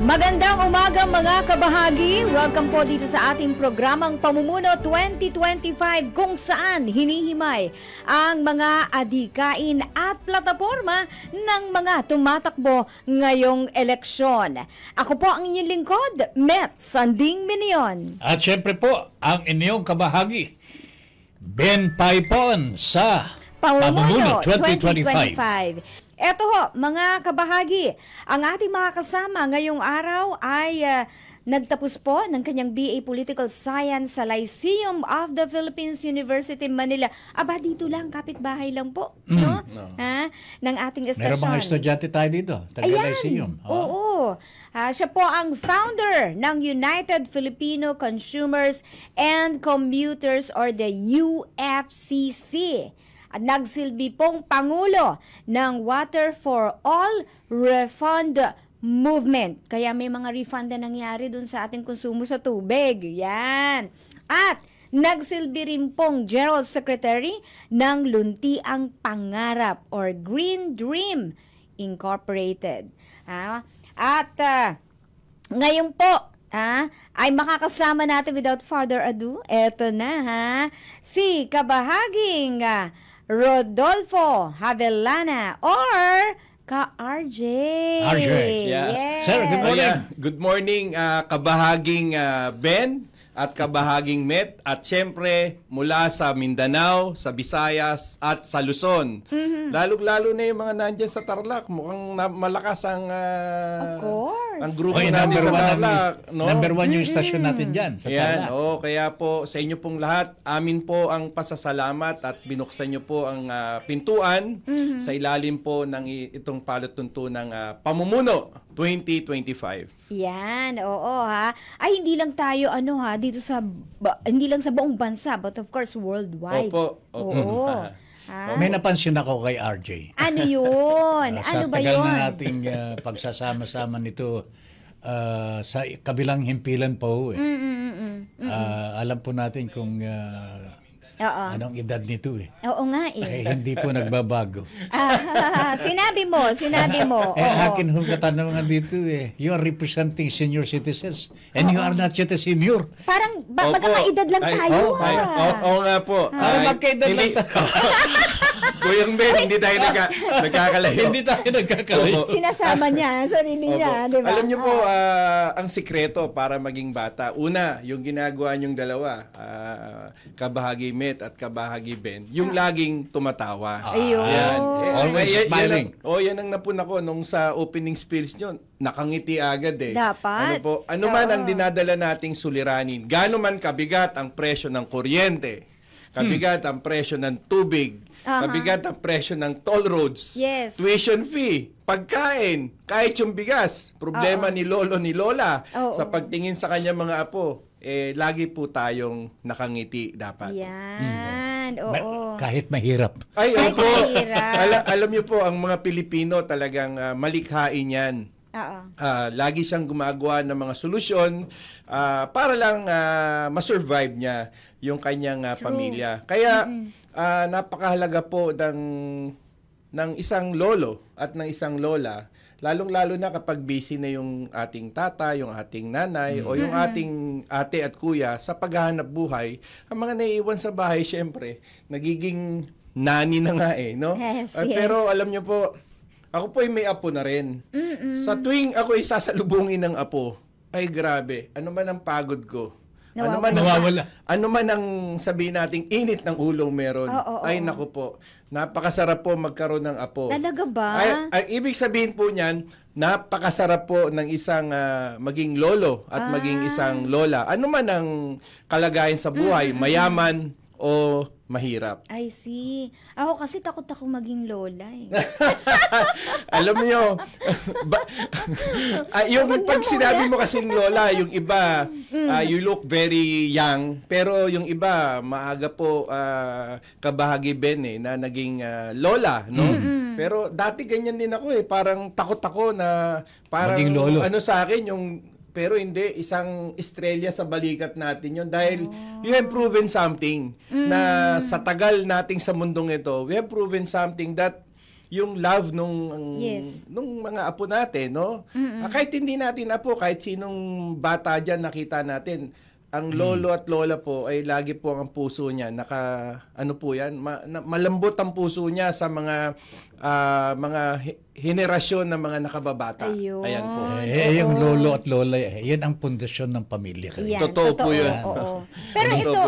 Magandang umaga mga kabahagi. Welcome po dito sa ating programang Pamumuno 2025 kung saan hinihimay ang mga adhikain at plataforma ng mga tumatakbo ngayong eleksyon. Ako po ang inyong lingkod, Met Sanding Minion. At syempre po, ang inyong kabahagi, Ben Paipon sa Pamumuno 2025. Eto ho, mga kabahagi, ang ating mga kasama ngayong araw ay nagtapos po ng kanyang BA Political Science sa Lyceum of the Philippines University, Manila. Aba, dito lang, kapitbahay lang po, no? Ha? Ng ating estasyon. Meron mga estudyante tayo dito, taga-Lyceum. Oo. Siya po ang founder ng United Filipino Consumers and Commuters or the UFCC. At nagsilbi pong Pangulo ng Water for All Refund Movement. Kaya may mga refund na nangyari dun sa ating konsumo sa tubig. Yan. At nagsilbi rin pong General Secretary ng Luntiang Pangarap or Green Dream Incorporated. At ngayon po, ay makakasama natin without further ado. Eto na si kabahaging Rodolfo Havellana or Ka-RJ. RJ. Yeah. Yes. Sir, good morning. Good morning, kabahaging Ben at kabahaging Met at siyempre mula sa Mindanao, sa Visayas at sa Luzon. Lalo-lalo na yung mga nandyan sa Tarlac. Mukhang malakas ang ang grupo natin sa Tarlac. No? Number one yung stasyon natin dyan sa Tarlac. Kaya po sa inyo pong lahat, amin po ang pasasalamat at binuksan nyo po ang pintuan sa ilalim po ng itong palatuntunang Pamumuno 2025. Yan, oo Ay, hindi lang tayo dito sa hindi lang sa buong bansa but of course worldwide. Opo. Oo. May napansin ako kay RJ. Ano yun? Ano ba yun? Sa tagal na nating pagsasama-sama nito sa kabilang himpilan pa ho alam po natin kung anong edad nito Oo nga hindi po nagbabago. Sinabi mo. Akin hong katanungan dito you are representing senior citizens and you are not yet a senior. Parang magkakaedad lang tayo. Oo nga po. Parang magkaedad lang tayo. Kuyang Ben, hindi tayo nagkakalayo. Hindi tayo nagkakalayo. Sinasama niya, sarili niya, di ba? Alam niyo po, ang sikreto para maging bata, una, yung ginagawa niyong dalawa, kabahagi Met at kabahagi Ben, yung laging tumatawa. Ayun. Yan. Always smiling. Yan ang napuna ko nung sa opening speech niyo, nakangiti agad Dapat. Ano man ang dinadala nating suliranin, gaano man kabigat ang presyo ng kuryente, kabigat ang presyo ng tubig, kabigat ang presyo ng toll roads, tuition fee, pagkain, kahit yung bigas, problema ni lolo ni lola sa pagtingin sa kanya mga apo, lagi po tayong nakangiti dapat. Yan, oo. Kahit mahirap. Ay, kahit opo. mahirap. Alam niyo po, ang mga Pilipino talagang malikhain yan. Lagi siyang gumagawa ng mga solusyon para lang ma-survive niya yung kanyang pamilya. Kaya napakahalaga po ng isang lolo at ng isang lola, lalong-lalo na kapag busy na yung ating tata, yung ating nanay, o yung ating ate at kuya sa paghahanap buhay, ang mga naiiwan sa bahay, syempre, nagiging nani na nga no? Yes. Pero alam niyo po, ako po ay may apo na rin. Sa tuwing ako ay sasalubungin ng apo, ay grabe, ano man ang pagod ko. Nawawala. Ano man ang sabihin nating init ng ulong meron. Ay naku po, napakasarap po magkaroon ng apo. Talaga ba? Ay, ibig sabihin po niyan, napakasarap po ng isang maging lolo at maging isang lola. Ano man ang kalagayan sa buhay, mayaman o mahirap. I see. Ako kasi takot ako maging lola Alam niyo, yung pag sinabi mo kasing lola, yung iba, you look very young, pero yung iba, maaga po kabahagi Ben na naging lola, no? Pero dati ganyan din ako parang takot ako na parang ano sa akin, yung pero hindi, isang estrelya sa balikat natin yon dahil you have proven something na sa tagal nating sa mundong ito, we have proven something that yung love nung mga apo natin, no? Kahit hindi natin apo, kahit sinong bata diyan nakita natin, ang lolo at lola po ay lagi po ang puso niya ano po yan, malambot ang puso niya sa mga henerasyon ng mga nakababata. Ayan po. Yung lolo at lola, yan ang pundasyon ng pamilya. Totoo po yun. Pero ito,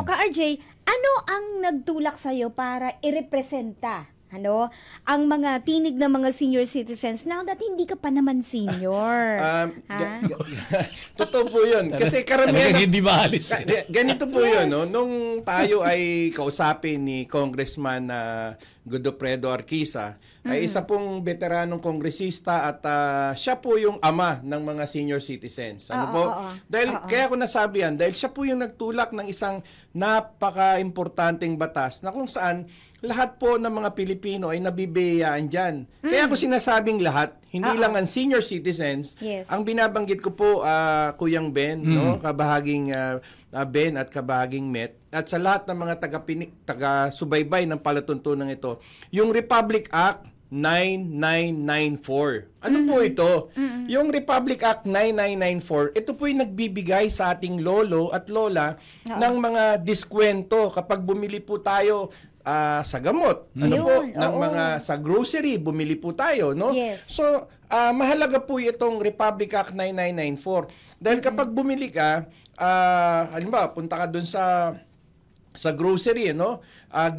ka-RJ, ano ang nagtulak sa'yo para irepresenta ang mga tinig ng mga senior citizens now that hindi ka pa naman senior? Totoo po yun. Kasi karamihan... hindi maalis. Ganito po yun, no? Nung tayo ay kausapin ni Congressman Godofredo Arquisa, ay isa pong veteranong kongresista at siya po yung ama ng mga senior citizens. Kaya ko nasabi yan, dahil siya po yung nagtulak ng isang napaka-importanteng batas na kung saan lahat po ng mga Pilipino ay nabibiyayaan dyan. Kaya ako sinasabing lahat, hindi lang ang senior citizens. Ang binabanggit ko po, Kuyang Ben, no? Kabahaging Ben at kabahaging Met, at sa lahat ng mga taga-subaybay ng palatuntunan ito, yung Republic Act 9994. Ano po ito? Yung Republic Act 9994, ito po yung nagbibigay sa ating lolo at lola ng mga diskwento kapag bumili po tayo sa gamot, sa grocery, bumili po tayo, no? So, mahalaga po itong Republic Act 9994. Dahil kapag bumili ka, halimbawa, punta ka dun sa grocery, no?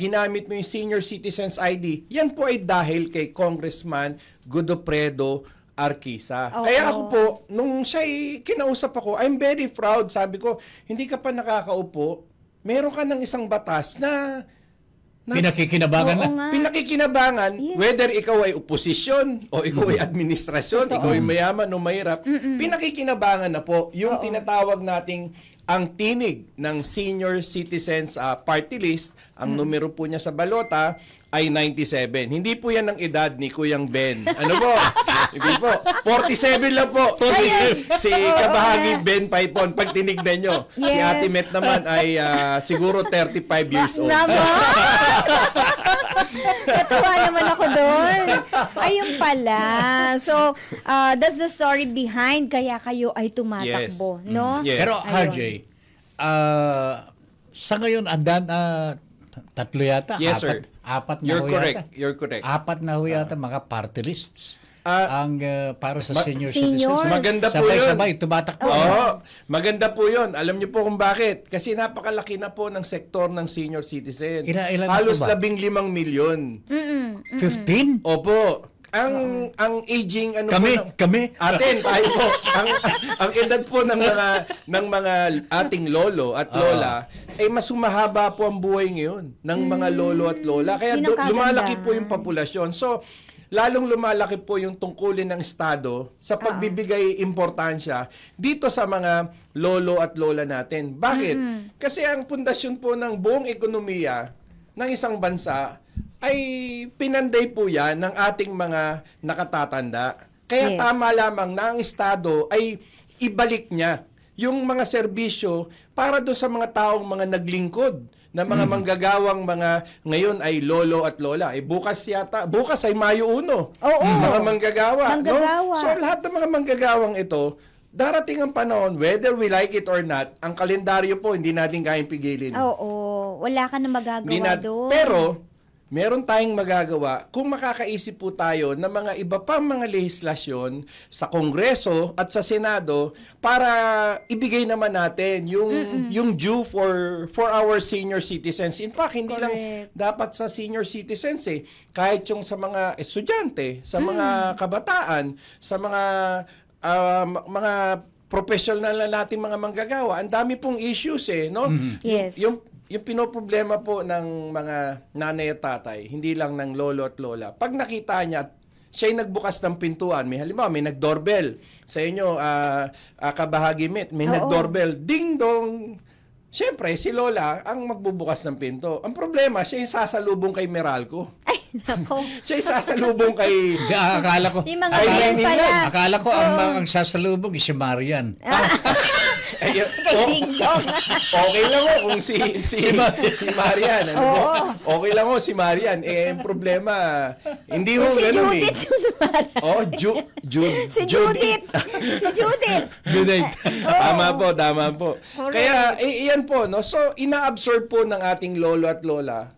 Ginamit mo yung Senior Citizens ID, yan po ay dahil kay Congressman Godofredo Arquisa. Kaya ako po, nung siya'y kinausap ako, I'm very proud. Sabi ko, hindi ka pa nakakaupo, meron ka ng isang batas na pinakikinabangan, whether ikaw ay oposisyon o ikaw ay administrasyon, ikaw ay mayaman o mahirap, pinakikinabangan na po yung tinatawag nating ang tinig ng Senior Citizens Party List. Ang numero po niya sa balota ay 97. Hindi po yan ang edad ni Kuyang Ben. Ano po? Hindi po. 47 lang po. 47. Si kabahagi Ben Paipon, pag tinignan nyo. Si Ate Met naman ay siguro 35 years old. Natuwa naman ako doon. Ayun pala. So, that's the story behind kaya kayo ay tumatakbo, no? Pero RJ, sa ngayon, tatlo yata? Yes, sir. Apat na yata. You're correct. Apat na yata mga party lists ang para sa senior seniors. citizens. Maganda po yun. Sabay-sabay, tumatakbo. Maganda po yun. Alam niyo po kung bakit. Kasi napakalaki na po ng sektor ng senior citizen. Ilan Halos ba? 15 milyon. 15? Opo. Ang aging Kami? Atin, tayo po. ang edad po ng mga ating lolo at lola ay mas humahaba po ang buhay ngayon ng mga lolo at lola. Kaya lumalaki po yung populasyon. So, lalong lumalaki po yung tungkulin ng Estado sa pagbibigay importansya dito sa mga lolo at lola natin. Bakit? Kasi ang pundasyon po ng buong ekonomiya ng isang bansa ay pinanday po yan ng ating mga nakatatanda. Kaya tama lamang na ang Estado ay ibalik niya yung mga serbisyo para doon sa mga taong mga naglingkod na mga manggagawang mga ngayon ay lolo at lola. Bukas ay Mayo 1. Mga manggagawa. No? So lahat ng mga manggagawang ito, darating ang panahon, whether we like it or not, ang kalendaryo po hindi natin kayang pigilin. Wala ka na magagawa doon. Pero meron tayong magagawa kung makakaisip po tayo ng mga iba pang mga lehislasyon sa Kongreso at sa Senado para ibigay naman natin yung due for our senior citizens. In fact, hindi lang dapat sa senior citizens kahit yung sa mga estudyante, sa mga kabataan, sa mga professional na natin mga manggagawa. Ang dami pong issues no? Yung pinoproblema po ng mga nanay at tatay, hindi lang ng lolo at lola. Pag nakita niya, siya'y nagbukas ng pintuan, halimbawa may nag-doorbell. Sa inyo, kabahagi Met, may nag-doorbell. Ding dong! Siyempre, si lola ang magbubukas ng pinto. Ang problema, siya'y sasalubong kay Meralco. Ay, nako. Siya'y sasalubong kay... Akala ko, yung mga pala. Akala ko ang sasalubong si Marian. Kay Ding Dong. Okay lang ho kung si Marian. Ano po? Okay lang ho si Marian. Ang problema, hindi ho Si ganun Judith yung dumarang. Oh, Si Judith. Si Judith. Judith. Tama po. Correct. Kaya, iyan po, no? So, ina-absorb po ng ating lolo at lola,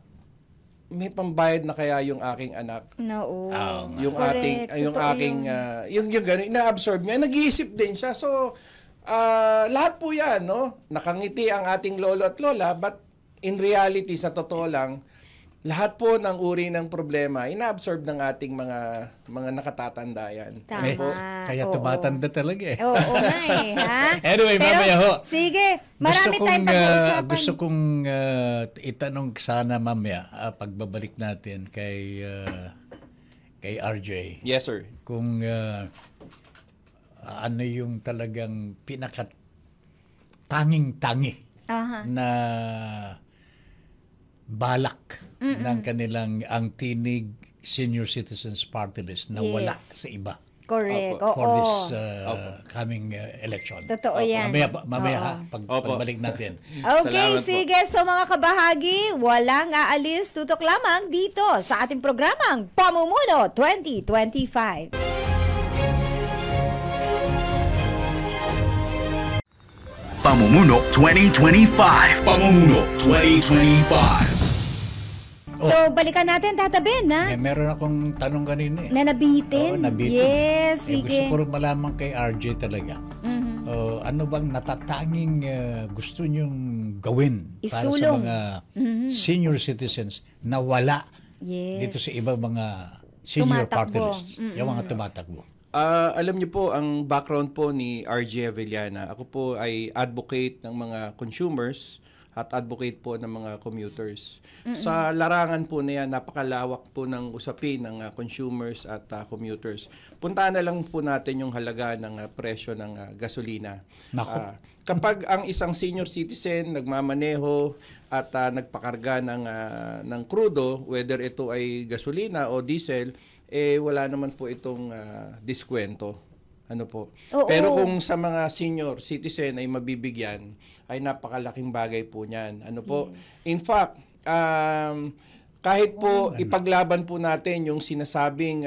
may pambayad na kaya yung aking anak. No. Yung Correct. yung Totoo aking yun. yung gano'n, ina-absorb niya, nag-iisip din siya. So, lahat po 'yan, no? Nakangiti ang ating lolo at lola, but in reality, sa totoo lang, lahat po ng uri ng problema ina-absorb ng ating mga nakatatanda yan. Tama. Kaya tumatanda talaga eh. Oo nga eh, ha? Anyway, Pero, mamaya ho. Sige, marami tayong pag-uusapan. Gusto kong itanong sana mamaya, pagbabalik natin kay RJ. Yes, sir. Kung ano yung talagang tanging-tangi na balak ng kanilang ang tinig Senior Citizens Party List na wala sa iba. Correct. For Oo. this coming election. Totoo yan. Mamaya pagbalik natin. Okay, Salamat sige. So mga kabahagi, walang aalis, tutok lamang dito sa ating programang Pamumuno 2025. Pamumuno 2025. Pamumuno 2025. So, balikan natin, Tata Ben, ha? Meron akong tanong kanina eh. Na nabitin? Nabitin. Yes, sige. Gusto ko rin malaman kay RJ talaga. Ano bang natatanging gusto niyong gawin para sa Isulong. mga senior citizens na wala dito sa ibang mga senior party Tumatakbo. lists? Yung mga tumatakbo. Alam niyo po, ang background po ni RJ Avellana, ako po ay advocate ng mga consumers at advocate po ng mga commuters. Sa larangan po na yan, napakalawak po ng usapin ng consumers at commuters. Puntahan na lang po natin yung halaga ng presyo ng gasolina. Kapag ang isang senior citizen nagmamaneho at nagpakarga ng krudo, whether ito ay gasolina o diesel, wala naman po itong diskwento. Ano po? Pero kung sa mga senior citizen ay mabibigyan, ay napakalaking bagay po niyan. Ano po? Yes. In fact, kahit po ipaglaban po natin yung sinasabing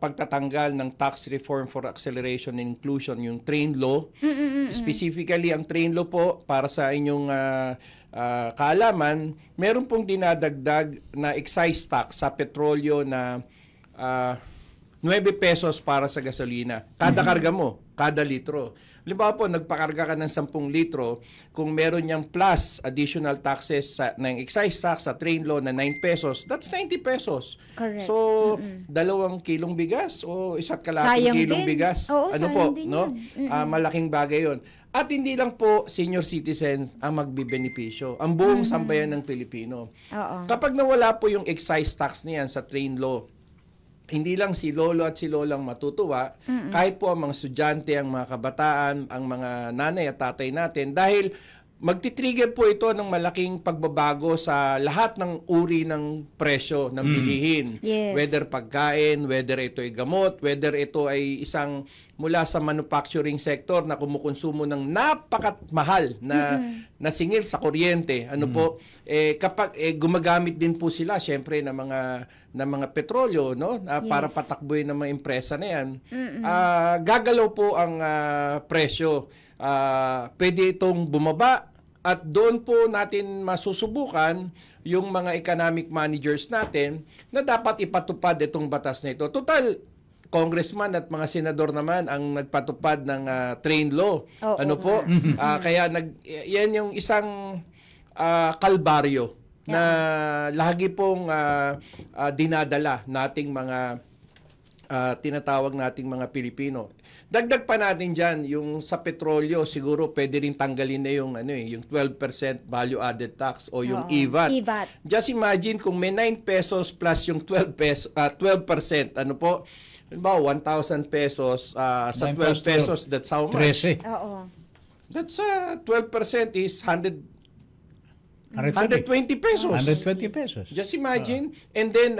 pagtatanggal ng tax reform for acceleration and inclusion, yung train law, specifically ang train law po, para sa inyong kaalaman, meron pong dinadagdag na excise tax sa petrolyo na 9 pesos para sa gasolina. Kada karga mo, kada litro. Halimbawa po, nagpakarga ka ng 10 litro, kung meron niyang plus additional taxes ng excise tax sa train law na 9 pesos, that's 90 pesos. Correct. So, 2 kilong bigas o 1 kalahating kilong bigas. Ano po, no? Malaking bagay 'yon. At hindi lang po senior citizens ang magbibenepisyo. Ang buong sambayan ng Pilipino. Kapag nawala po yung excise tax niyan sa train law, hindi lang si lolo at si lolang matutuwa, kahit po ang mga estudyante, ang mga kabataan, ang mga nanay at tatay natin, dahil magti-trigger po ito ng malaking pagbabago sa lahat ng uri ng presyo ng bilihin. Yes. Whether pagkain, whether ito ay gamot, whether ito ay isang mula sa manufacturing sector na kumukonsumo ng napakamahal na singil sa kuryente. Ano po, kapag gumagamit din po sila syempre ng mga petrolyo, no, para patakbuhin ng mga empresa na 'yan. Gagalaw po ang presyo. Pwede itong bumaba at doon po natin masusubukan yung mga economic managers natin na dapat ipatupad itong batas na ito. Total, congressman at mga senador naman ang nagpatupad ng train law. Ano po? Kaya yan yung isang kalbaryo na lagi pong dinadala nating mga tinatawag nating mga Pilipino. Dagdag pa natin diyan yung sa petrolyo, siguro pwede rin tanggalin na yung yung 12% value added tax o yung EVAT. Just imagine kung may 9 pesos plus yung 12%, ano po? Halimbawa 1,000 pesos sa 12 pesos, that's how much? 13. Oo. That's 12% is 100 120 pesos. 120 pesos. Just imagine. And then,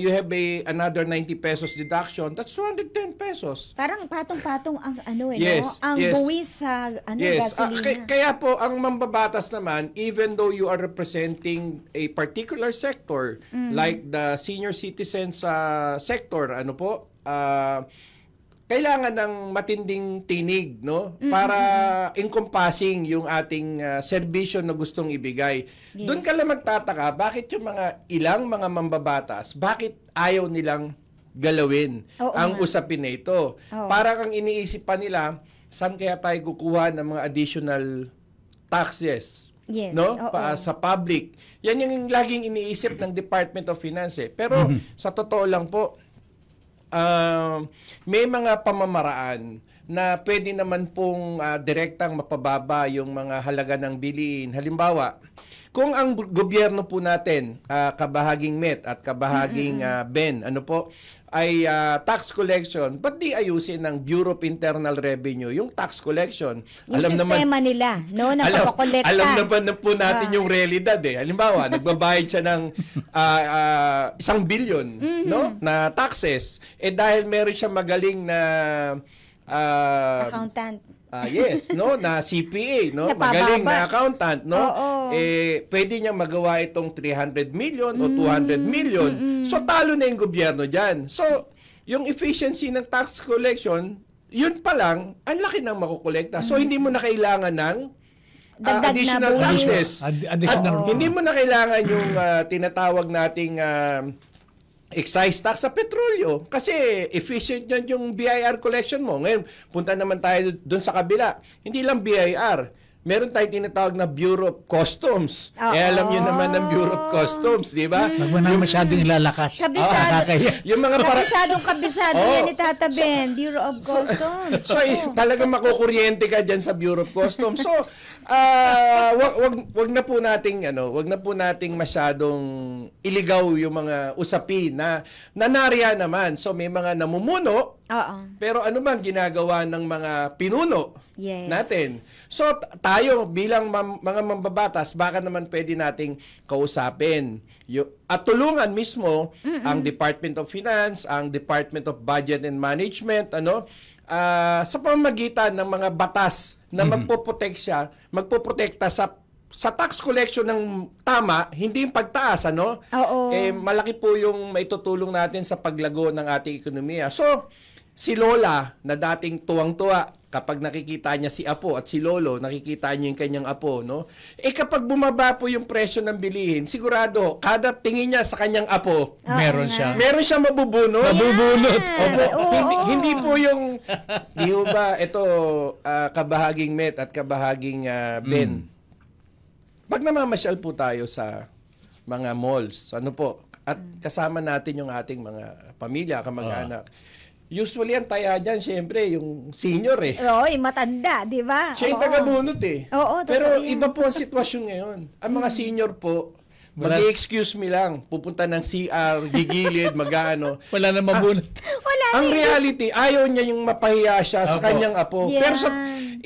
you have another 90 pesos deduction. That's 210 pesos. Parang patong-patong ang Yes, no? Ang yes. buwis sa gasolina. Kaya po, ang mambabatas naman, even though you are representing a particular sector, like the senior citizens sector, kailangan ng matinding tinig, no? Para encompassing yung ating serbisyo na gustong ibigay. Yes. Doon ka lang magtataka, bakit yung ilang mga mambabatas, bakit ayaw nilang galawin ang usapin na ito? Parang ang iniisip pa nila, saan kaya tayo kukuha ng mga additional taxes? Yes. No? Sa public. Yan yung laging iniisip ng Department of Finance. Pero sa totoo lang po, may mga pamamaraan na pwede naman pong direktang mapababa yung mga halaga ng bilihin. Halimbawa, kung ang gobyerno po natin, kabahaging MET at kabahaging BEN, ay tax collection, ba't di ayusin ng Bureau of Internal Revenue yung tax collection? Yung sistema nila, no? Na papakolekta. Alam naman na po natin yung realidad eh. Halimbawa, nagbabayad siya ng 1 billion no, na taxes. Dahil meron siya magaling na accountant. Yes, no, na CPA, no, Napababa. magaling na accountant, no. Pwede niya magawa itong 300 million o 200 million. So talo na yung gobyerno diyan. So, yung efficiency ng tax collection, yun pa lang, ang laki ng makukolekta. So hindi mo na kailangan ng additional taxes. Hindi mo na kailangan yung tinatawag nating excise tax sa petrolyo. Kasi efficient yan yung BIR collection mo. Ngayon, punta naman tayo dun sa kabila. Hindi lang BIR. Meron tayong tinatawag na Bureau of Customs. Alam nyo naman ng Bureau of Customs, di ba? Huwag mo na masyadong ilalakas. Kabisado. Yung mga Kabisado yan itatabin. Bureau of Customs. So, talagang makukuryente ka dyan sa Bureau of Customs. So, wag na po nating masyadong iligaw yung mga usapin na nanarya naman. So, may mga namumuno. Pero ano bang ginagawa ng mga pinuno natin? So, tayo bilang mga mambabatas, baka naman pwede nating kausapin. At tulungan mismo ang Department of Finance, ang Department of Budget and Management, sa pamamagitan ng mga batas na magpoprotekta sa tax collection ng tama, hindi yung pagtaas, malaki po yung maitutulong natin sa paglago ng ating ekonomiya. So, si Lola na dating tuwang-tuwa kapag nakikita niya si Apo at si Lolo, nakikita niya yung kanyang Apo, no? Kapag bumaba po yung presyo ng bilihin, sigurado, kada tingin niya sa kanyang Apo, meron siya mabubunot. Hindi po yung, di ba, ito, kabahaging MET at kabahaging BEN. Pag namamasyal po tayo sa mga malls, at kasama natin yung ating mga pamilya, kamag-anak, usually ang taya dyan, syempre, yung senior Matanda, di ba? Siya yung tagabunot Pero yan. iba po ang sitwasyon ngayon. Ang mga senior po, mag-excuse me lang, pupunta ng CR, gigilid, mag-ano. Wala na mabunot. Ang reality, ayaw niya yung mapahiya siya sa kanyang apo. Yeah. Pero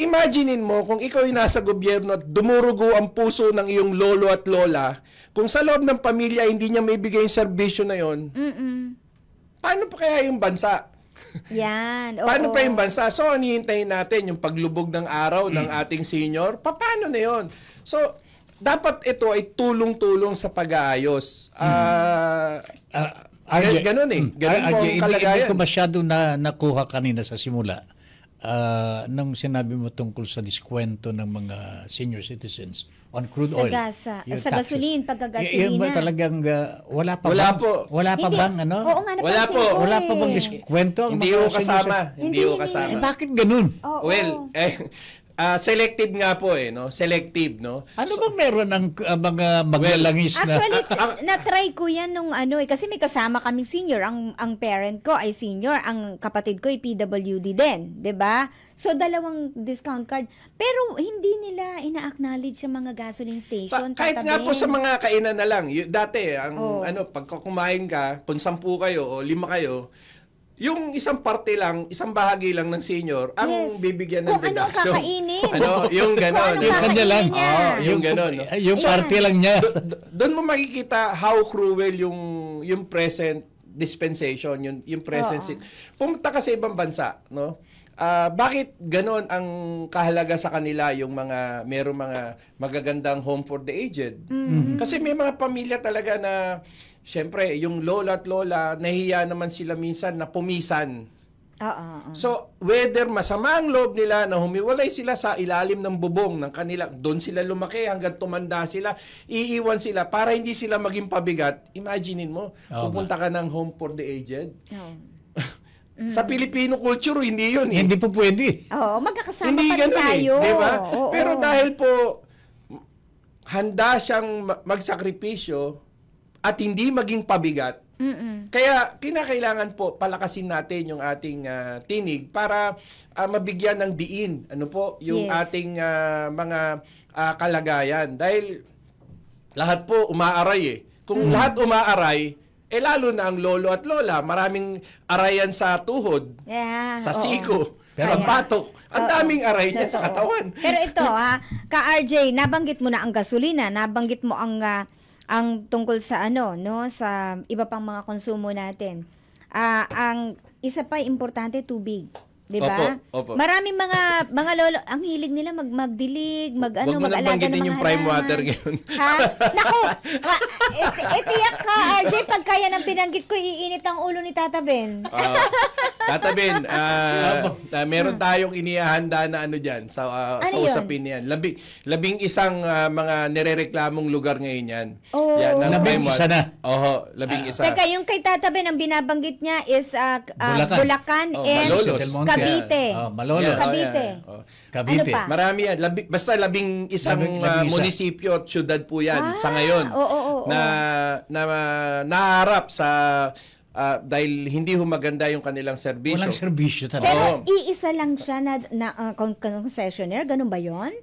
imaginein mo, kung ikaw yung nasa gobyerno at dumurugo ang puso ng iyong lolo at lola, kung sa loob ng pamilya hindi niya maibigay yung serbisyo na yon, paano pa kaya yung bansa? Yan. Paano pa yung bansa? So, anihintayin natin yung paglubog ng araw ng ating senior. Paano na yon? So, dapat ito ay tulong-tulong sa pag-aayos. Ganun po ang kalagayan. Hindi ko masyado nakuha kanina sa simula. Nung sinabi mo tungkol sa diskwento ng mga senior citizens on crude oil. Sa gasolina, pagkagasolina. Yung ba talagang wala pa Hindi. bang ano? Oo nga, Wala po. Wala pa bang diskwento? Hindi ko kasama. Hindi ko kasama. Bakit ganun? Well, selective nga po no? Selective, no? Ano bang meron ng mga maglalangis na? Actually, na-try ko yan nung kasi may kasama kaming senior. Ang parent ko ay senior, ang kapatid ko ay PWD din, 'di ba? So, 2 discount card. Pero hindi nila ina-acknowledge sa mga gasoline station. Kahit nga po sa mga kainan na lang. Dati, pagka kumain ka, kung 10 kayo o 5 kayo, yung isang parte lang, isang bahagi lang ng senior ang bibigyan ng deduction. Kung ano ang kakainin. Yung gano'n. Yung kanya lang. Yung gano'n. No? Yung parte lang niya. Doon mo makikita how cruel yung present dispensation, yung present. Pumunta ka sa ibang bansa, no? Bakit ganon ang kahalaga sa kanila yung merong mga magagandang home for the aged? Kasi may mga pamilya talaga na, syempre, yung lola at lola, nahiya naman sila minsan na pumisan. So, whether masama ang loob nila na humiwalay sila sa ilalim ng bubong ng kanila, doon sila lumaki hanggang tumanda sila, iiwan sila para hindi sila maging pabigat. Imaginein mo, pupunta ka ng home for the aged. Sa Filipino culture, hindi yun. Hindi po pwede. Magkakasama hindi pa tayo. Diba? Pero dahil po, handa siyang magsakripisyo at hindi maging pabigat, kaya kinakailangan po palakasin natin yung ating tinig para mabigyan ng diin yung ating mga kalagayan. Dahil lahat po umaaray Kung lahat umaaray, lalo na ang lolo at lola, maraming arayan sa tuhod, sa siko, sa batok. Ang daming aray niya sa katawan. Pero ito ka-RJ, nabanggit mo na ang gasolina, nabanggit mo ang tungkol sa sa iba pang mga konsumo natin. Ang isa pa importante, tubig. 'Di ba? Opo. Maraming mga lolo, ang hilig nila magdilig, mag-alaga ng mga banggitin yung prime water ngayon. Naku, tiyak ka, RJ, pag kaya ng pinanggit ko, iinit ang ulo ni Tata Ben. Tata Ben, meron tayong inihahanda na dyan sa usapin niyan. Labing isang mga nirereklamong lugar ngayon yan. Yan, labing isa na. Labing isa. Teka, yung kay Tata Ben, ang binabanggit niya is Bulacan and Cavite. Malolos. Cavite. Cavite. Ano pa? Marami yan. Basta labing isang munisipyo at syudad po yan sa ngayon na naharap sa dahil hindi maganda yung kanilang serbisyo. Walang serbisyo talaga. Pero iisa lang siya na concessionaire, ganun ba yon?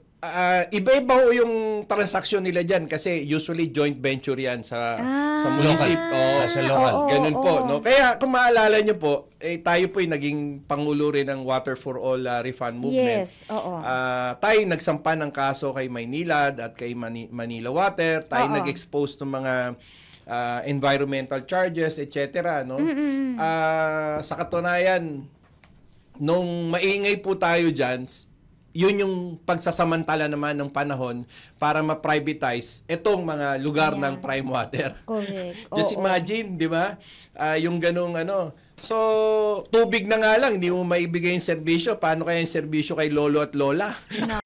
Iba-iba ho yung transaksyon nila dyan kasi usually joint venture yan sa munisipyo. Sa local. Ganun po. No? Kaya kung maalala nyo po, tayo po yung naging pangulo rin ng Water for All Refund Movement. Yes, tayo nagsampa ng kaso kay Maynilad at kay Manila Water. Tayo nag-expose ng mga environmental charges, etc. No? Sa katunayan, nung maingay po tayo dyan, yun yung pagsasamantala naman ng panahon para ma-privatize itong mga lugar ng prime water. Correct. Just imagine, di ba? Yung ganung So, tubig na nga lang, hindi mo maibigay yung serbisyo. Paano kaya yung serbisyo kay lolo at lola? No.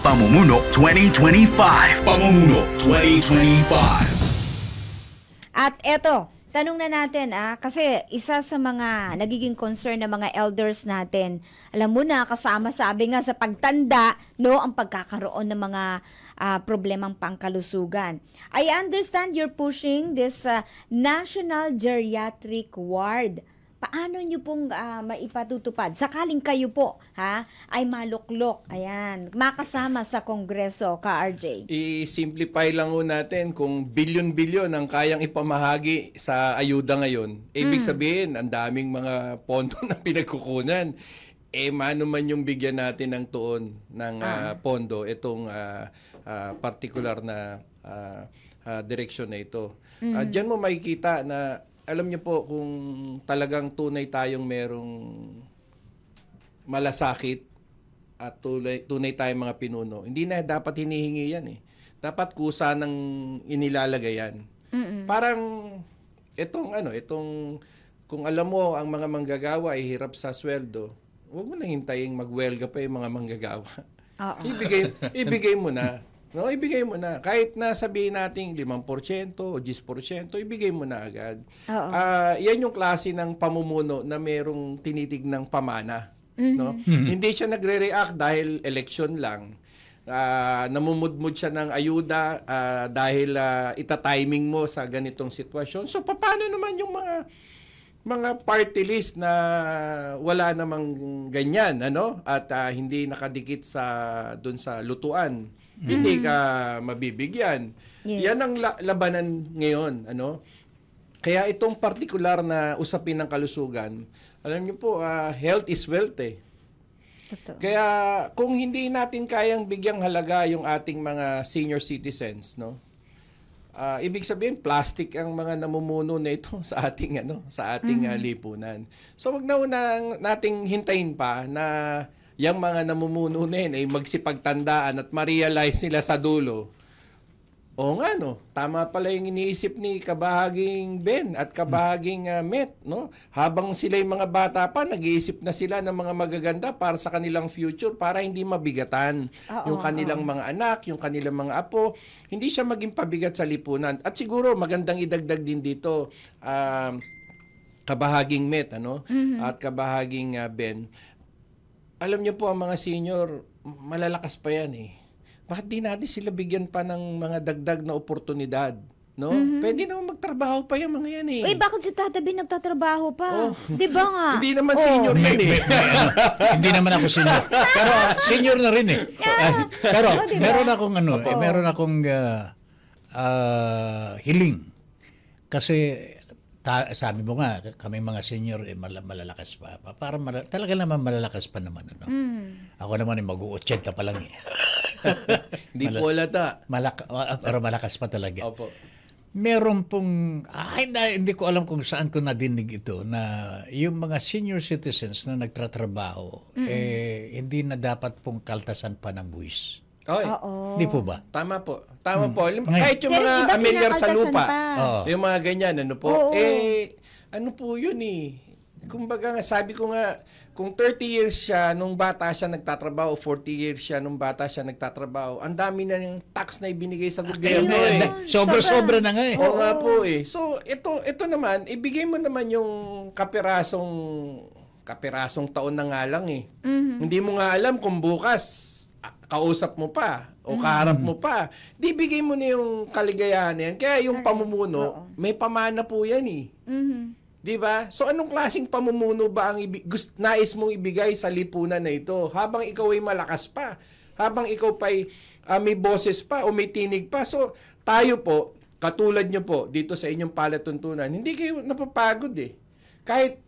Pamumuno 2025. Pamumuno 2025. At eto, tanong na natin kasi isa sa mga nagiging concern ng mga elders natin, alam mo na, kasama sabi nga sa pagtanda, ang pagkakaroon ng mga problemang pangkalusugan. I understand you're pushing this National Geriatric Ward. Paano nyo pong maipatutupad? Sakaling kayo po ay maluklok, makasama sa Kongreso, ka-RJ. I-simplify lang ho natin kung bilyon-bilyon ang kayang ipamahagi sa ayuda ngayon. Ibig sabihin, ang daming mga pondo na pinagkukunan. Mano man yung bigyan natin ng tuon ng pondo, itong particular na direksyon na ito. Diyan mo makikita na alam niyo po, kung talagang tunay tayong merong malasakit at tunay tayong mga pinuno, hindi na dapat hinihingi yan Dapat kusa ng inilalagay yan. Parang itong kung alam mo ang mga manggagawa ay hirap sa sweldo, huwag mo na hintayin magwelga pa yung mga manggagawa. Ibigay mo na. No, ibigay mo na. Kahit na sabihin natin 5% o 10%, ibigay mo na agad. Yan yung klase ng pamumuno na merong tinitignang pamana. No? Hindi siya nagre-react dahil election lang. Namumudmud siya ng ayuda dahil ita-timing mo sa ganitong sitwasyon. So, paano naman yung mga party list na wala namang ganyan, at hindi nakadikit doon sa lutuan? Hindi ka mabibigyan. Yes. Yan ang labanan ngayon, Kaya itong partikular na usapin ng kalusugan, Alam niyo po, health is wealth eh. Totoo. Kaya kung hindi natin kayang bigyang halaga yung ating mga senior citizens, no? Ibig sabihin plastic ang mga namumuno na ito sa ating lipunan. So wag na nating hintayin pa na yung mga namumuno na yun ay magsipagtandaan at ma-realize nila sa dulo. Oo nga, no? Tama pala yung iniisip ni Kabahaging Ben at Kabahaging Met, no? Habang sila yung mga bata pa, nag-iisip na sila ng mga magaganda para sa kanilang future, para hindi mabigatan yung kanilang mga anak, yung kanilang mga apo. Hindi siya maging pabigat sa lipunan. At siguro, magandang idagdag din dito, Kabahaging Met, at Kabahaging Ben. Alam niyo po, ang mga senior, malalakas pa yan eh. Bakit di natin sila bigyan pa ng mga dagdag na oportunidad? No? Pwede naman magtrabaho pa yung mga yan eh. Bakit si Tata B nagtatrabaho pa? Di ba nga? Hindi naman senior yan eh. Hindi naman ako senior. Pero senior na rin eh. Pero meron akong hiling. Kasi sabi mo nga, kami mga senior malalakas pa. Talaga naman malalakas pa naman. Ako naman mag-80 pa lang eh. Hindi po halata. Pero malakas pa talaga. Opo. Meron pong, hindi ko alam kung saan ko nadinig ito, na yung mga senior citizens na nagtatrabaho, hindi na dapat pong kaltasan pa ng buwis. Hindi po ba? Tama po. Kahit yung mga amilyar sa lupa, yung mga ganyan, ano po yun eh. Kumbaga, sabi ko nga, kung 30 years siya nung bata siya nagtatrabaho, 40 years siya nung bata siya nagtatrabaho, ang dami na yung tax na ibinigay sa gobyerno eh. Sobra na nga eh. Oo nga po eh. So, ito naman, ibigay mo naman yung kapirasong taon na nga lang eh. Hindi mo nga alam kung bukas kausap mo pa o kaharap mo pa. Di bigay mo na yung kaligayahan na yan. Kaya yung pamumuno, may pamana po yan eh. Di ba? So anong klaseng pamumuno ba ang nais mong ibigay sa lipunan na ito? Habang ikaw ay malakas pa, habang ikaw pa ay may boses pa o may tinig pa. So tayo po, katulad nyo po dito sa inyong palatuntunan, hindi kayo napapagod eh. Kahit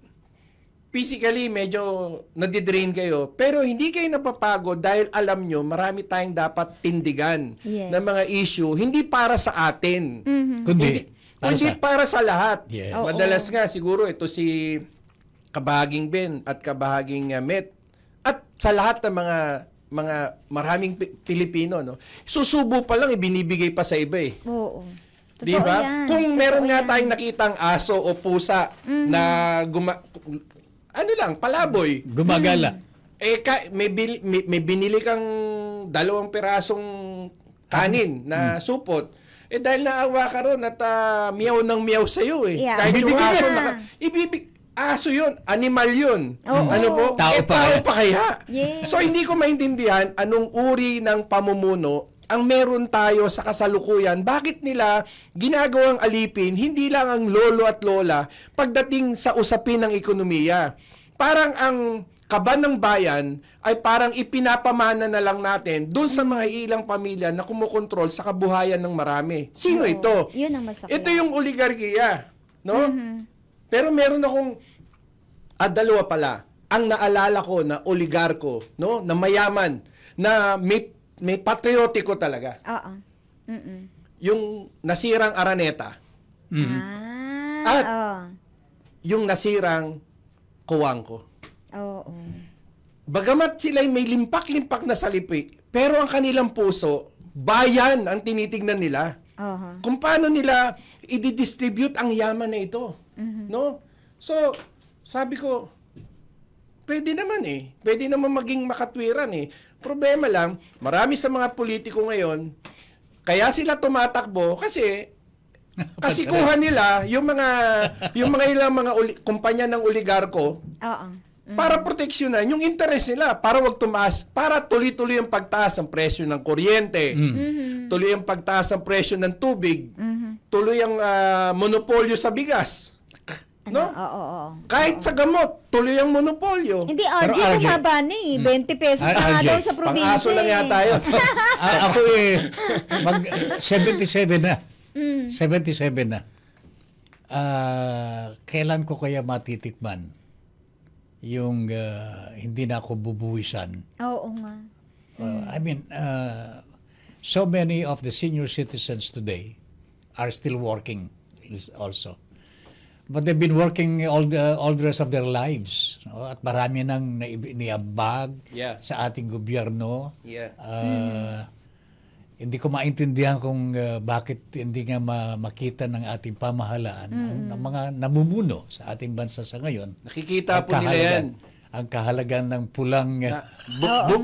physically medyo nadidrain kayo, pero hindi kayo napapagod dahil alam nyo marami tayong dapat tindigan ng mga issue, hindi para sa atin. Kundi para sa lahat. Yes. Madalas nga siguro ito si Kabahaging Ben at Kabahaging Met at sa lahat ng mga maraming Pilipino, no. Susubo pa lang ibinibigay pa sa iba eh. Oo. Di ba? Kung meron nga tayong nakitang aso o pusa na palaboy. Gumagala. May binili kang 2 pirasong kanin na supot. Dahil naawa ka ron at miyaw ng miyaw sa'yo eh. Yeah. Kahit yung aso, aso yun, animal yun. Ano po? Tao pa kaya. Yes. So hindi ko maintindihan anong uri ng pamumuno ang meron tayo sa kasalukuyan. Bakit nila ginagawang alipin hindi lang ang lolo at lola pagdating sa usapin ng ekonomiya. Parang ang kaban ng bayan ay parang ipinapamana na lang natin doon sa mga ilang pamilya na kumukontrol sa kabuhayan ng marami. Sino ito? Yun ang masakit. Ito yung oligarkiya, no? Pero meron akong dalawa pala. Ang naalala ko na oligarko, no? Na mayaman, na may patriotiko talaga. Yung nasirang Araneta. At yung nasirang Kuwangko. Oo. Bagamat sila'y may limpak-limpak na salipi, pero ang kanilang puso, bayan ang tinitignan nila. Kung paano nila i-distribute ang yaman na ito. No? So, sabi ko, pwede naman eh. Pwede naman maging makatwiran eh. Problema lang, marami sa mga politiko ngayon, kaya sila tumatakbo kasi kasikuhan nila yung mga ilang kumpanya ng oligarko. Para proteksyonan yung interes nila, para wag tumaas, para tuloy-tuloy ang pagtaas ng presyo ng kuryente, tuloy ang pagtaas ng presyo ng tubig, tuloy ang monopolyo sa bigas. No? Kahit sa gamot, tuloy ang monopolyo. Hindi, RJ, bumaba na eh. 20 pesos na nga daw sa probinsya. Pang-aso lang yata yun. Ako mag 77 na. 77 na. Kailan ko kaya matitikman yung hindi na ako bubuwisan. Oo nga. I mean, so many of the senior citizens today are still working also. But they've been working all the rest of their lives. No? At marami nang niabag sa ating gobyerno. Hindi ko maintindihan kung bakit hindi nga makita ng ating pamahalaan ang mga namumuno sa ating bansa sa ngayon. Nakikita po nila yan. Ang kahalagan ng pulang...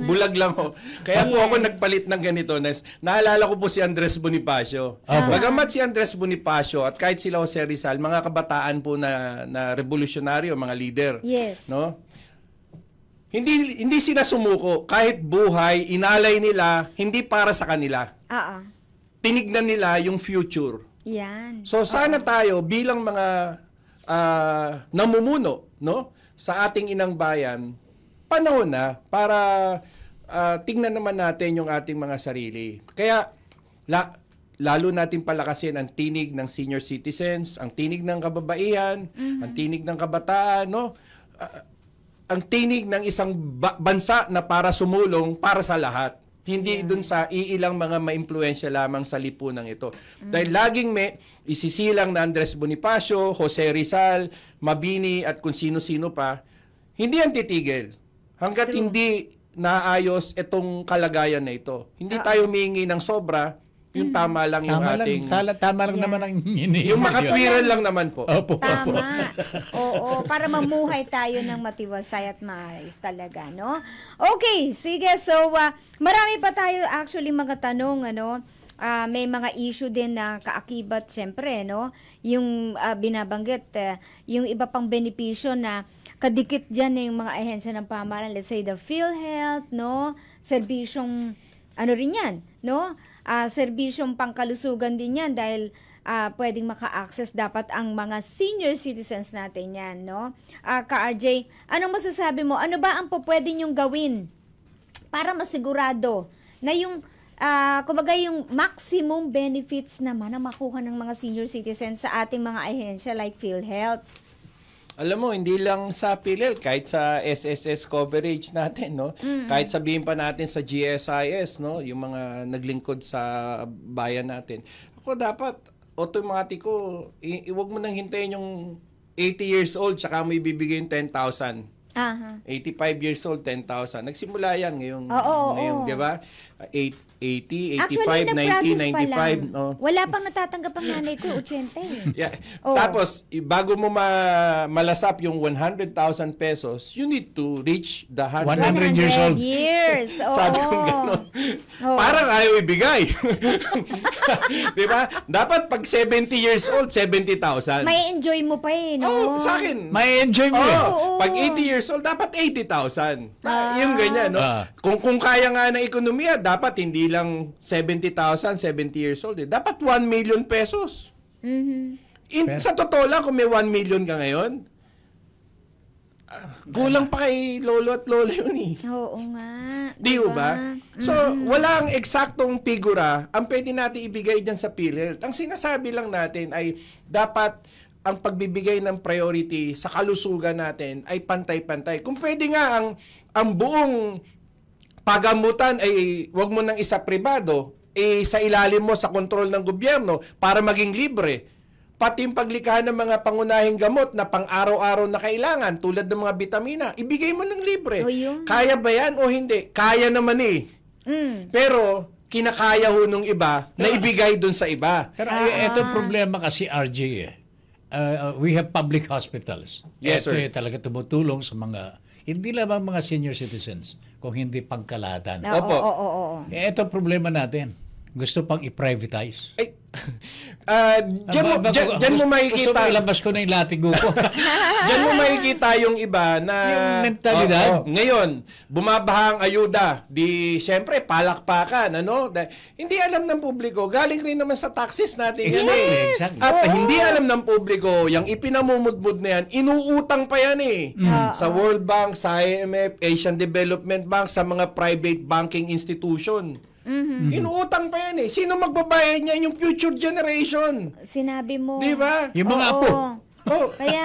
bulag lang ho. Kaya po ako nagpalit ng ganito. Naalala ko po si Andres Bonifacio. Bagamat si Andres Bonifacio at kahit sila Jose Rizal, mga kabataan po na revolusyonaryo, mga leader. Yes. No? Hindi sila sumuko. Kahit buhay, inalay nila, hindi para sa kanila. Tinignan nila yung future. Yan. So sana tayo bilang mga namumuno, no? Sa ating inang bayan, panahon na para tingnan naman natin yung ating mga sarili. Kaya lalo natin palakasin ang tinig ng senior citizens, ang tinig ng kababaihan, ang tinig ng kabataan, no? Ang tinig ng isang bansa na para sumulong para sa lahat. Hindi dun sa iilang mga maimpluwensya lamang sa lipunan ito. Dahil laging may isisilang na Andres Bonifacio, Jose Rizal, Mabini at kung sino-sino pa, hindi yan titigil. Hanggat hindi naayos itong kalagayan na ito. Hindi tayo humingi ng sobra, yung tama lang yung ating... Tama lang naman ang hinihingi. Yung makatwiran lang naman po. Opo. Tama. Oo, para mamuhay tayo ng matiwasay at maayos talaga, no? Okay, sige. So, marami pa tayo actually mga tanong, ano? May mga issue din na kaakibat, syempre, no? Yung binabanggit, yung iba pang benepisyo na kadikit dyan yung mga ahensya ng pamahalaan. Let's say the PhilHealth, no? Serbisyong, ano rin yan, no? Serbisyong pangkalusugan din yan dahil pwedeng maka-access dapat ang mga senior citizens natin yan, no? Ka-RJ, anong masasabi mo? Ano ba ang pwede nyong gawin para masigurado na yung, kumbaga yung maximum benefits naman na makuha ng mga senior citizens sa ating mga ahensya like PhilHealth? Alam mo, hindi lang sa PhilHealth, kahit sa SSS coverage natin, no? Kahit sabihin pa natin sa GSIS, no? Yung mga naglingkod sa bayan natin. Ako dapat, automatiko, iwag mo nang hintayin yung 80 years old, saka mo ibibigay yung 10,000. 85 years old, 10,000. Nagsimula yan ngayong, di ba? 80, 85, 90, 95. No? Wala pang natatanggap ang nanay ko, 80. Yeah. Tapos, bago mo malasap yung 100,000 pesos, you need to reach the 100 years old. Sabi kong gano'n. Parang ayaw ibigay. Di ba? Dapat pag 70 years old, 70,000. May enjoy mo pa no? Sa akin. May enjoy mo Pag 80 years old, dapat 80,000. Yung ganyan, no? Kung kaya nga ng ekonomiya, dapat hindi lang 70,000, 70 years old. Dapat 1 million pesos. Sa totoo lang, kung may 1 million ka ngayon, kulang pa kay lolo at lola yun eh. Oo nga. Di ba? So, walang eksaktong figura ang pwede natin ibigay dyan sa PhilHealth. Ang sinasabi lang natin ay dapat ang pagbibigay ng priority sa kalusugan natin ay pantay-pantay. Kung pwede nga ang buong pagamutan ay wag mo nang isa pribado, sa ilalim mo sa kontrol ng gobyerno para maging libre. Pati yung paglikha ng mga pangunahing gamot na pang-araw-araw na kailangan tulad ng mga bitamina, ibigay mo ng libre. Kaya ba yan o hindi? Kaya naman eh. Pero kinakaya ho nung iba na ibigay dun sa iba. Pero ito problema kasi, RJ we have public hospitals. Yes, ito sir. Talaga tumutulong sa mga, hindi lamang mga senior citizens, kung hindi pangkalahatan. Opo. Ito problema natin. Gusto pang i-privatize. Ay, Diyan mo makikita. Gusto ilabas ko na yung latigo ko. Diyan mo makikita yung iba na yung mentalidad. Ngayon, bumabaha ang ayuda. Di, syempre, palakpakan. Ano? Hindi alam ng publiko. Galing rin naman sa taxes natin. Yes! At hindi alam ng publiko, yung ipinamumudmud na yan, inuutang pa yan eh. Sa World Bank, sa IMF, Asian Development Bank, sa mga private banking institution. Inuutang pa yan eh. Sino magbabayad niya? Yung future generation. Sinabi mo. Di ba? Yung mga apo.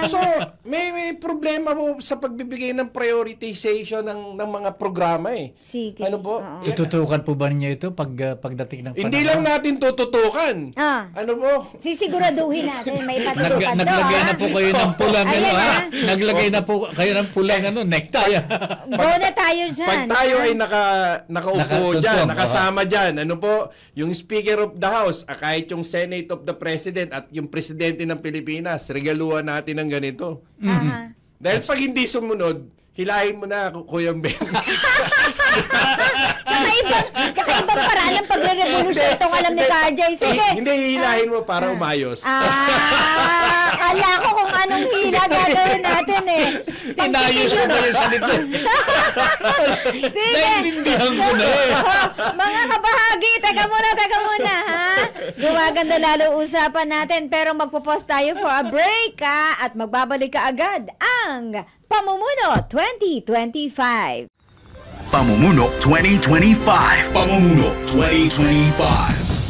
So, may problema po sa pagbibigay ng prioritization ng mga programa eh. Sige. Ano po? Tututukan po ba ninyo ito pagdating ng panahon? Hindi lang natin tututukan. Ano po? Sisiguraduhin natin may patutukan Naglagay na po kayo ng pulang Naglagay na po kayo ng pulang necktie. Go na tayo dyan. Pag tayo ay nakaupo dyan, nakasama dyan, ano po, yung Speaker of the House, kahit yung Senate of the President at yung Presidente ng Pilipinas, regaluhan natin ng ganito. Dahil pag hindi sumunod, hilahin mo na, Kuya Ben. Kakaibang paraan ng pagre-revolution itong alam ni Karjay. Sige. Hindi, hilahin mo para umayos. Kala ko kung anong hila gagawin natin eh. Inayos mo ba yung salita? Sige. Naintindihan ko na eh. Mga kabahagi, teka muna ha. Gumaganda lalo usapan natin pero magpo-pause tayo for a break at magbabalik ka agad ang Pamumuno 2025. Pamumuno 2025. Pamumuno 2025.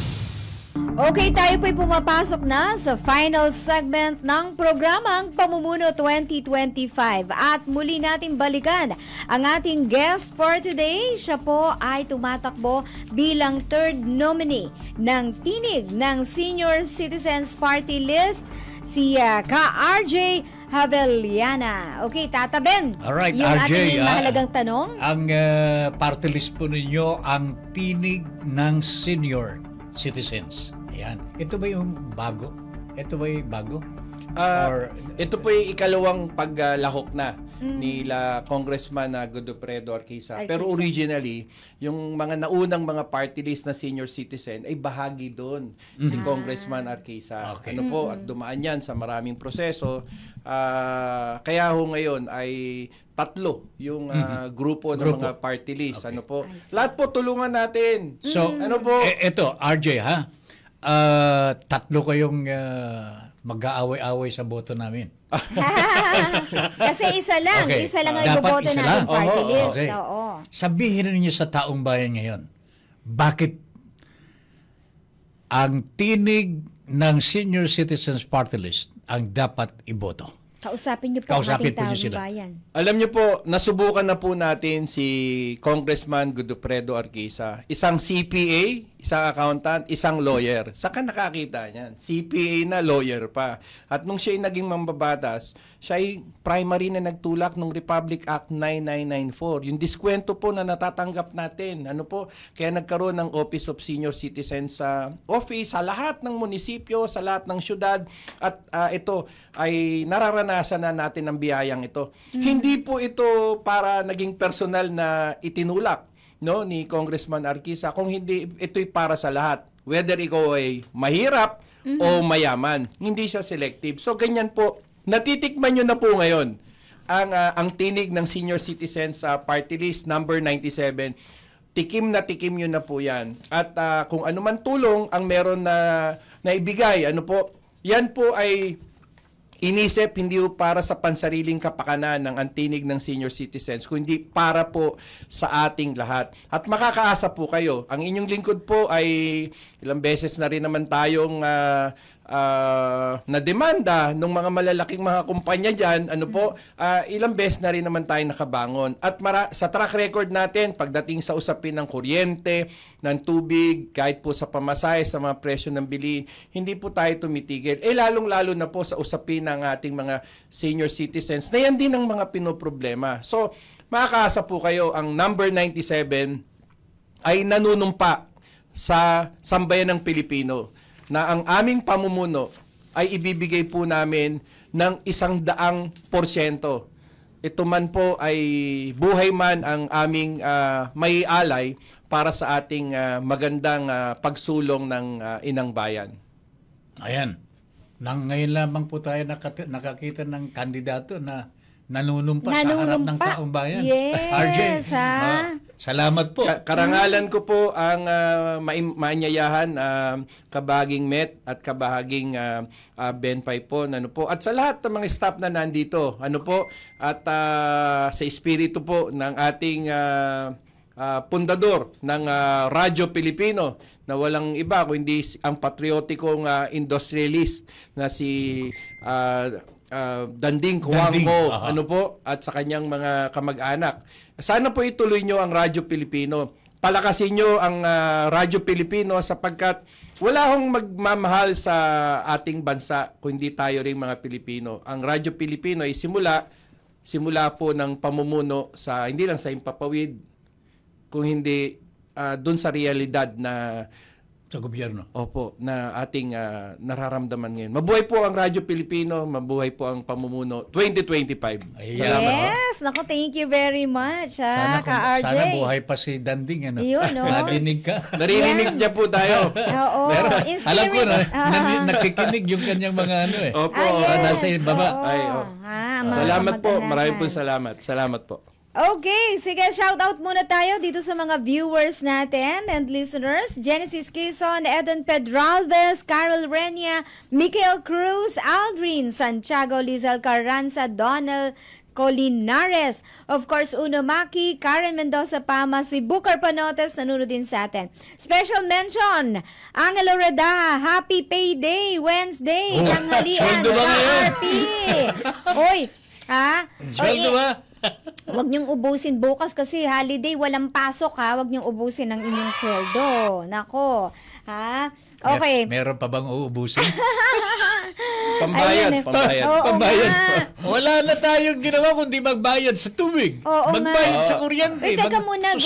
Okay, tayo po'y pumapasok na sa final segment ng programang Pamumuno 2025 at muli nating balikan ang ating guest for today. Siya po ay tumatakbo bilang third nominee ng Tinig ng Senior Citizens Party List, si Ka-RJ Javeliana. Okay, Tata Ben. Alright, yung RJ, ating mahalagang tanong. Ang party list po ninyo, ang Tinig ng Senior Citizens. Ayan. Ito ba yung bago? Ito ba yung bago? Ito po yung ikalawang paglahok na nila Congressman Godofredo Arquisa. Pero originally, yung mga naunang mga party list na senior citizen ay bahagi doon si Congressman Arquisa. Okay. Ano po, at dumaan yan sa maraming proseso. Kaya ho ngayon ay tatlo yung grupo ng mga party list. Okay. Ano po? Lahat po tulungan natin. So, ano po? Ito, RJ ha? Tatlo kayong mag-aaway-aaway sa boto namin. Kasi isa lang. Okay. Isa lang ang Dapat iboboto isa natin lang. party list. Okay. Oo. Sabihin ninyo sa taong bayan ngayon, bakit ang Tinig ng Senior Citizens Party List ang dapat iboto? Kausapin niyo po ang ating taong bayan. Alam niyo po, nasubukan na po natin si Congressman Godofredo Arquisa. Isang CPA, isang accountant, isang lawyer. Saan ka nakakita niyan? CPA na, lawyer pa. At nung siya naging mambabatas, siya ay primary na nagtulak ng Republic Act 9994. Yung diskwento po na natatanggap natin. Ano po? Kaya nagkaroon ng Office of Senior Citizens sa office, sa lahat ng munisipyo, sa lahat ng syudad. At ito ay nararanasan na natin ang biyayang ito. Hindi po ito para naging personal na itinulak ni Congressman Arquisa. Kung hindi, ito'y para sa lahat. Whether ikaw ay mahirap o mayaman. Hindi siya selective. So ganyan po, natitikman nyo na po ngayon ang tinig ng Senior Citizens Party List number 97. Tikim nyo na po yan. At kung ano man tulong ang meron na ibigay, yan po ay inisip hindi po para sa pansariling kapakanan ng antinig ng senior citizens, kundi para po sa ating lahat. At makakaasa po kayo. Ang inyong lingkod po ay ilang beses na rin naman tayong na demanda ng mga malalaking mga kumpanya dyan, ilang beses na rin naman tayo nakabangon. At sa track record natin, pagdating sa usapin ng kuryente, ng tubig, kahit po sa pamasahe, sa mga presyo ng bilihin, hindi po tayo tumitigil. Lalong-lalo na po sa usapin ng ating mga senior citizens, na yan din ang mga pinoproblema. So, makakaasa po kayo, ang number 97 ay nanunumpa sa sambayan ng Pilipino na ang aming pamumuno ay ibibigay po namin ng 100%. Ito man po ay buhay man ang aming may alay para sa ating magandang pagsulong ng inang bayan. Ayan. Ngayon lamang po tayo nakakita ng kandidato na nanunumpa sa harap ng taong bayan. Yes, RJ, salamat po. Karangalan ko po ang maanyayahan kabahaging Met at kabahaging Benpay po, at sa lahat ng mga staff na nandito, at sa espiritu po ng ating pundador ng Radyo Pilipino na walang iba kundi ang patriotikong industrialist na si Danding Huangmo, ano po, at sa kanyang mga kamag-anak. Sana po ituloy nyo ang Radyo Pilipino. Palakasin nyo ang Radyo Pilipino sapagkat wala hong magmamahal sa ating bansa kung hindi tayo ring mga Pilipino. Ang Radyo Pilipino ay simula po ng pamumuno sa hindi lang sa Himpapawid, kung hindi doon sa realidad na sa gobyerno. Opo, na ating nararamdaman ngayon. Mabuhay po ang Radyo Pilipino, mabuhay po ang pamumuno 2025. Salamat. Yes, naku, thank you very much, Ka-RJ. Sana buhay pa si Danding. Ano? Yun, no? Narinig ka. Narinig niya po tayo. Oo, Alam ko na, nakikinig yung kanyang mga ano eh. Opo, nasa baba. Salamat po, maraming po salamat. Salamat po. Okay, sige, shoutout muna tayo dito sa mga viewers natin and listeners. Genesis Quezon, Eden Pedralves, Carol Renia, Michael Cruz, Aldrin Santiago, Lizelle Carranza, Donald Colinares, of course, Uno Maki, Karen Mendoza Pama, si Booker Panotes, nanonood din sa atin. Special mention, Angelo Reda, Happy Payday, Wednesday, tanghalian, RP. Oy, Sweldo ba? Huwag niyong ubusin bukas kasi holiday, walang pasok Huwag niyong ubusin ang inyong sweldo. Nako. Okay. Meron pa bang uubusin? Pambayad. Pambayad. Wala na tayong ginawa kundi magbayad sa tubig. Magbayad sa kuryente. Teka muna,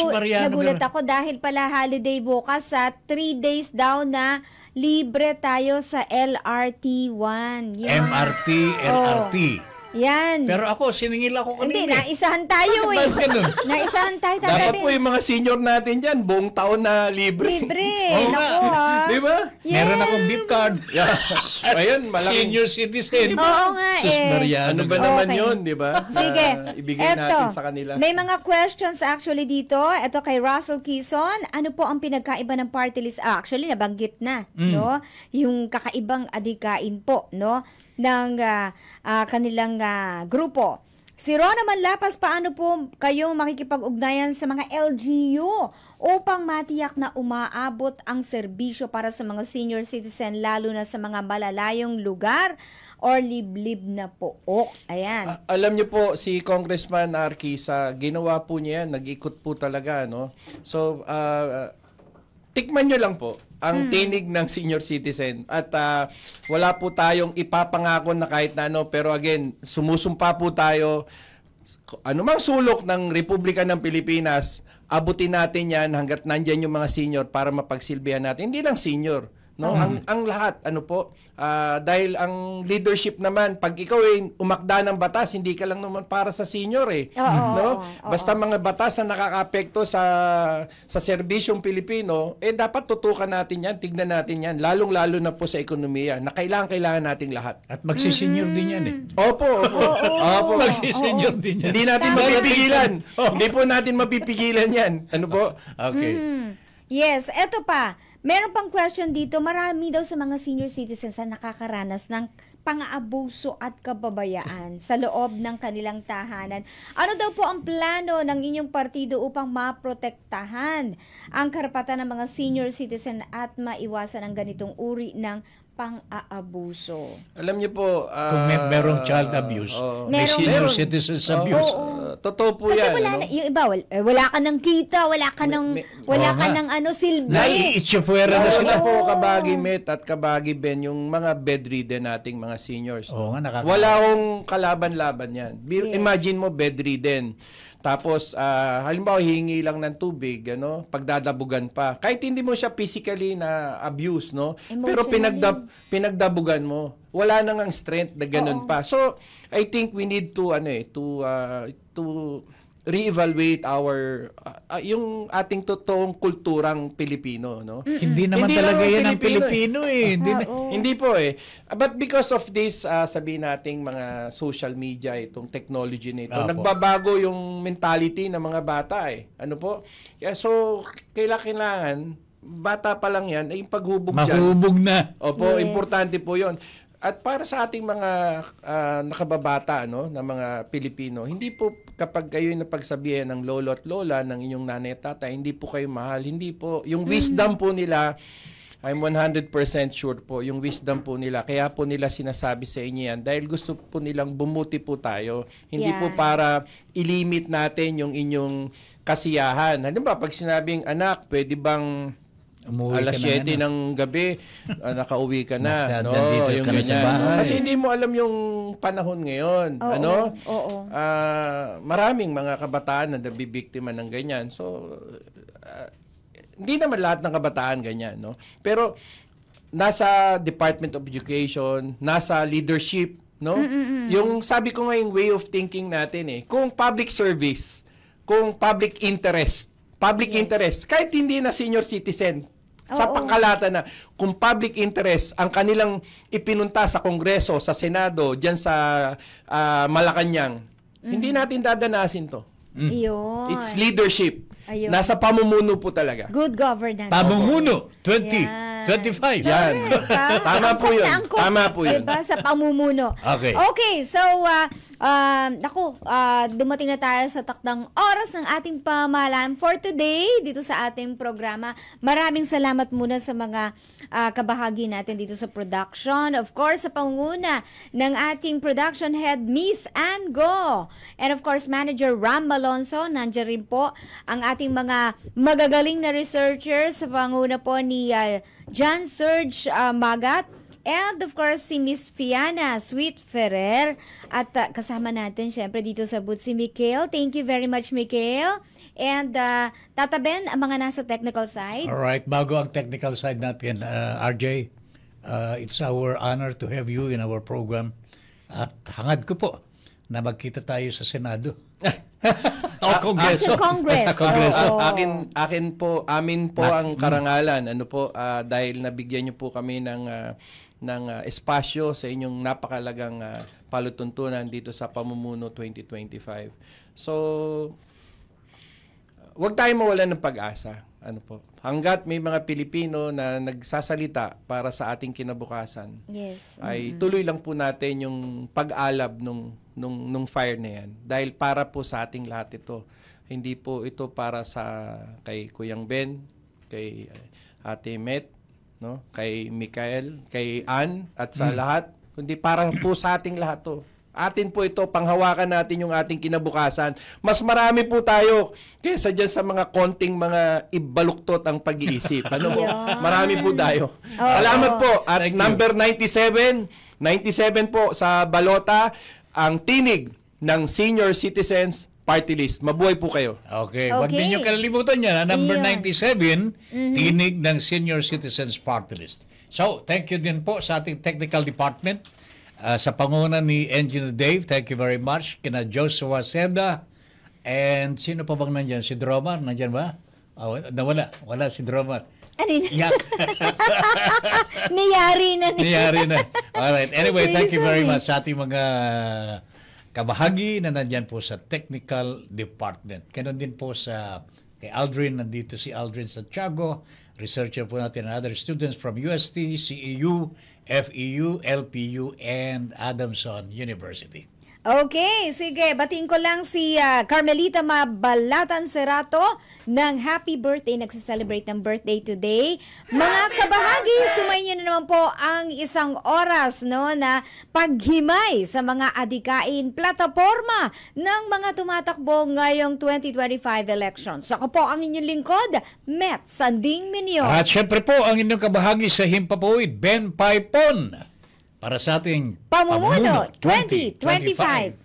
nagulat ako dahil pala holiday bukas sa 3 days daw na libre tayo sa LRT1. MRT, LRT. Yan. Pero ako, siningil ako kanina. Hindi, naisahan tayo eh. Naisahan tayo. Dapat po yung mga senior natin dyan, buong taon na libre. Libre. Oo nga. Di ba? Yes. Meron akong beep card. Ayun, malaking... Senior citizen. Oo nga Ano ba naman yun, di ba? Sige. Ibigay natin sa kanila. May mga questions actually dito. Ito kay Russell Quezon. Ano po ang pinagkaiba ng party list? Actually, nabanggit na. No? Yung kakaibang adikain po, no? Ng kanilang grupo. Si Rona Manlapas, paano po kayo makikipag-ugnayan sa mga LGU upang matiyak na umaabot ang serbisyo para sa mga senior citizen lalo na sa mga malalayong lugar or liblib na pook? Ayan. Alam niyo po, si Congressman Arquisa, ginawa po niya yan, nag-ikot po talaga, no? So, tikman nyo lang po ang tinig ng senior citizen at wala po tayong ipapangako na kahit na ano, pero again, sumusumpa po tayo, anumang sulok ng Republika ng Pilipinas, abutin natin yan hanggat nandyan yung mga senior para mapagsilbihan natin. Hindi lang senior, no? Ang lahat, ano po, dahil ang leadership naman, pag ikaw ay umakda ng batas, hindi ka lang naman para sa senior eh. No? Basta mga batas na nakakaapekto sa serbisyong Pilipino, dapat tutukan natin yan, tignan natin yan, lalong-lalo na po sa ekonomiya, na kailangan nating lahat. At magsisenior din yan eh. Opo. Magsisenior din yan. Hindi natin mapipigilan. Hindi po natin mapipigilan yan. Ano po? Okay. Yes, eto pa. Meron pang question dito, marami daw sa mga senior citizens na nakakaranas ng pang-aabuso at kababayaan sa loob ng kanilang tahanan. Ano daw po ang plano ng inyong partido upang maprotektahan ang karapatan ng mga senior citizen at maiwasan ang ganitong uri ng pang-aabuso? Alam niyo po, kung merong child abuse, may senior citizens abuse. Totoo po kasi yan. Wala na, yung iba, wala ka ng kita, wala ka ng silbi. Naiitsipwera na sila. Po, kabagi Met at kabagi Ben, yung mga bedridden nating mga seniors. Wala akong kalaban-laban yan. Imagine mo, bedridden. Tapos, halimbawa, hihingi lang ng tubig, pagdadabugan pa. Kahit hindi mo siya physically na abuse, no? Pero pinagdabugan mo. Wala nang ang strength na ganun pa. So, I think we need to re-evaluate yung ating totoong kulturang Pilipino, no? Hindi naman talaga yan ang Pilipino eh. Hindi po eh. But because of this, sabihin nating mga social media, itong technology nito, nagbabago yung mentality ng mga bata eh. Ano po? So, kailangan, bata pa lang yan, ay paghubog dyan. Mahubog na. Opo, importante po yon. At para sa ating mga nakababata, na mga Pilipino, hindi po kapag kayo napagsabihan ng lolo at lola ng inyong nanay at tatay, hindi po kayo mahal, hindi po. Yung wisdom po nila, I'm 100% sure po yung wisdom po nila. Kaya po nila sinasabi sa inyo yan dahil gusto po nilang bumuti po tayo. Hindi po para ilimit natin yung inyong kasiyahan. Halimbawa, pag sinabing, anak, pwede bang alas 7 ng gabi, nakauwi ka na. No, yung ganyan. Kasi hindi mo alam yung panahon ngayon. Maraming mga kabataan na nabibiktima ng ganyan. So, hindi naman lahat ng kabataan ganyan, no? Pero nasa Department of Education, nasa leadership, no? Yung sabi ko nga yung way of thinking natin kung public service, kung public interest, kahit hindi na senior citizen, sa pangkalata na kung public interest ang kanilang ipinunta sa Kongreso, sa Senado, diyan sa Malacanang, hindi natin dadanasin to. It's leadership. Ayun. Nasa pamumuno po talaga. Good governance. Pamumuno 2025. Yan. Tama po yun. Tama po yun. Diba? Sa pamumuno. Okay, so dumating na tayo sa takdang oras ng ating pamahalaan for today dito sa ating programa. Maraming salamat muna sa mga kabahagi natin dito sa production. Of course, sa pangunguna ng ating production head, Miss Ann Go. And of course, Manager Ram Malonzo. Nandiyan rin po ang ating mga magagaling na researchers sa panguna po ni John Serge Magat. And of course, si Miss Fiana Sweet Ferrer. At kasama natin, syempre, dito sa booth si Mikael. Thank you very much, Mikael. And Tata Ben, ang mga nasa technical side. Alright, bago ang technical side natin, RJ, it's our honor to have you in our program. At hangad ko po na magkita tayo sa Senado. Kongreso. Amin po ang karangalan. Dahil nabigyan niyo po kami ng espasyo sa inyong napakalagang palutuntunan dito sa Pamumuno 2025. So, huwag tayong mawalan ng pag-asa. Hanggat may mga Pilipino na nagsasalita para sa ating kinabukasan, ay tuloy lang po natin yung pag-alab nung fire na yan. Dahil para po sa ating lahat ito. Hindi po ito para kay Kuyang Ben, kay Ate Met, no? Kay Mikael, kay Ann, at sa lahat. Kundi para po sa ating lahat to. Atin po ito, panghawakan natin yung ating kinabukasan. Mas marami po tayo kaysa dyan sa mga konting mga ibaluktot ang pag-iisip. Marami po tayo. Salamat po. At number 97 po sa balota, ang tinig ng Senior Citizens Party List. Mabuhay po kayo. Okay. Huwag din yung kalalimutan niya. Number 97, tinig ng Senior Citizens Party List. So, thank you din po sa ating technical department. Sa pangunguna ni Engineer Dave, thank you very much. Kina Joshua Seda. And sino pa bang nandyan? Si Dromar, nandyan ba? Nawala. Wala si Dromar. Niyari na. Alright. Anyway, thank you very much sa ating mga kabahagi na nandyan po sa technical department. Ganon din po kay Aldrin. Nandito si Aldrin Santiago. Researcher po natin and other students from UST, CEU, FEU, LPU, and Adamson University. Okay, sige. Batiin ko lang si Carmelita Mabalatan Serato ng happy birthday. Nagsiselebrate ng birthday today. Mga kabahagi, sumayin na naman po ang isang oras na paghimay sa mga adikain plataforma ng mga tumatakbo ngayong 2025 elections. Ako po ang inyong lingkod, Met Sanding Minyo. At syempre po ang inyong kabahagi sa Himpapawid, Ben Paipon. Para sa ating Pamumuno 2025.